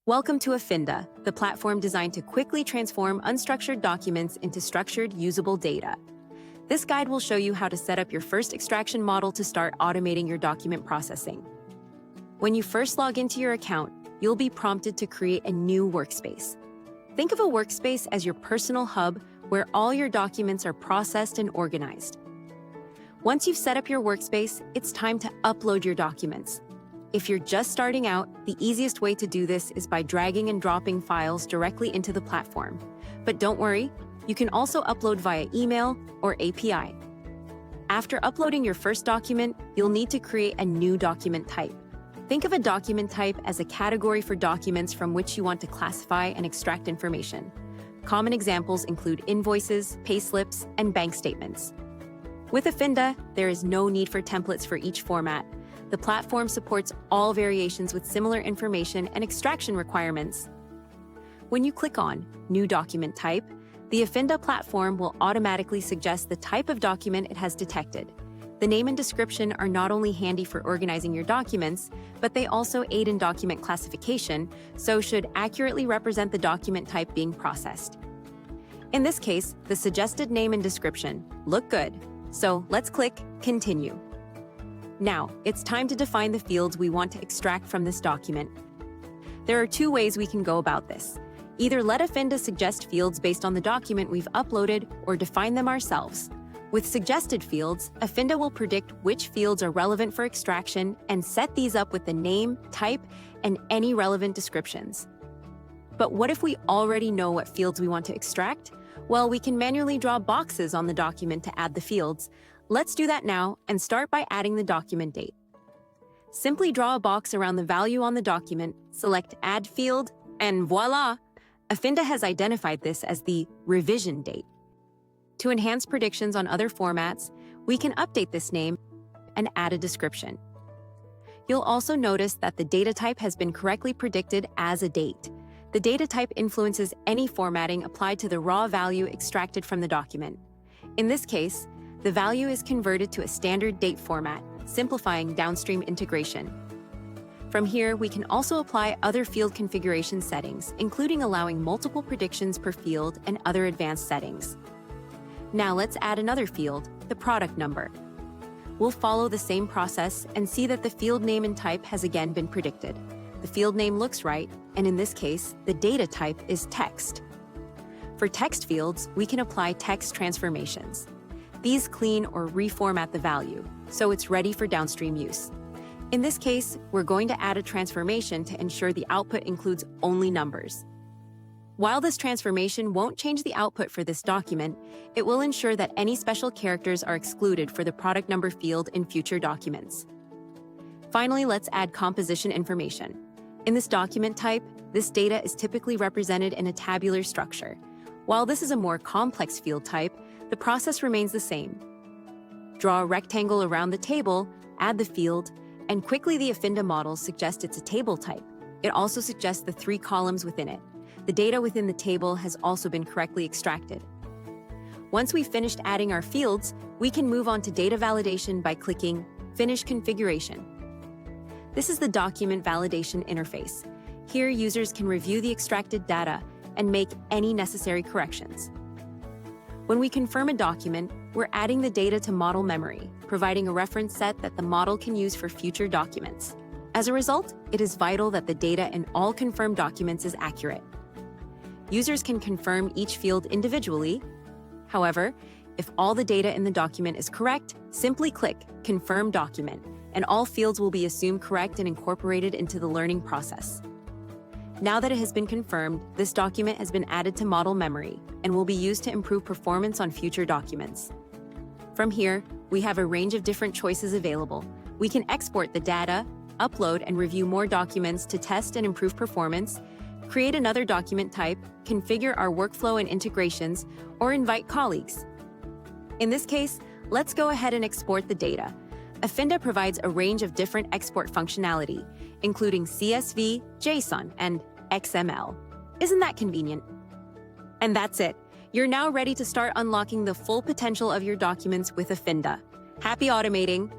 Welcome to Affinda, the platform designed to quickly transform unstructured documents into structured, usable data. This guide will show you how to set up your first extraction model to start automating your document processing. When you first log into your account, you'll be prompted to create a new workspace. Think of a workspace as your personal hub where all your documents are processed and organized. Once you've set up your workspace, it's time to upload your documents. If you're just starting out, the easiest way to do this is by dragging and dropping files directly into the platform. But don't worry, you can also upload via email or API. After uploading your first document, you'll need to create a new document type. Think of a document type as a category for documents from which you want to classify and extract information. Common examples include invoices, payslips, and bank statements. With Affinda, there is no need for templates for each format. The platform supports all variations with similar information and extraction requirements. When you click on New Document Type, the Affinda platform will automatically suggest the type of document it has detected. The name and description are not only handy for organizing your documents, but they also aid in document classification, so should accurately represent the document type being processed. In this case, the suggested name and description look good, so let's click Continue. Now, it's time to define the fields we want to extract from this document. There are two ways we can go about this. Either let Affinda suggest fields based on the document we've uploaded or define them ourselves. With suggested fields, Affinda will predict which fields are relevant for extraction and set these up with the name, type, and any relevant descriptions. But what if we already know what fields we want to extract? Well, we can manually draw boxes on the document to add the fields. Let's do that now and start by adding the document date. Simply draw a box around the value on the document, select Add Field, and voila! Affinda has identified this as the revision date. To enhance predictions on other formats, we can update this name and add a description. You'll also notice that the data type has been correctly predicted as a date. The data type influences any formatting applied to the raw value extracted from the document. In this case, the value is converted to a standard date format, simplifying downstream integration. From here, we can also apply other field configuration settings, including allowing multiple predictions per field and other advanced settings. Now let's add another field, the product number. We'll follow the same process and see that the field name and type has again been predicted. The field name looks right, and in this case, the data type is text. For text fields, we can apply text transformations. These clean or reformat the value, so it's ready for downstream use. In this case, we're going to add a transformation to ensure the output includes only numbers. While this transformation won't change the output for this document, it will ensure that any special characters are excluded for the product number field in future documents. Finally, let's add composition information. In this document type, this data is typically represented in a tabular structure. While this is a more complex field type, the process remains the same. Draw a rectangle around the table, add the field, and quickly the Affinda model suggests it's a table type. It also suggests the 3 columns within it. The data within the table has also been correctly extracted. Once we've finished adding our fields, we can move on to data validation by clicking Finish Configuration. This is the document validation interface. Here, users can review the extracted data and make any necessary corrections. When we confirm a document, we're adding the data to model memory, providing a reference set that the model can use for future documents. As a result, it is vital that the data in all confirmed documents is accurate. Users can confirm each field individually. However, if all the data in the document is correct, simply click Confirm Document, and all fields will be assumed correct and incorporated into the learning process. Now that it has been confirmed, this document has been added to model memory and will be used to improve performance on future documents. From here, we have a range of different choices available. We can export the data, upload and review more documents to test and improve performance, create another document type, configure our workflow and integrations, or invite colleagues. In this case, let's go ahead and export the data. Affinda provides a range of different export functionality, including CSV, JSON, and XML. Isn't that convenient? And that's it. You're now ready to start unlocking the full potential of your documents with Affinda. Happy automating!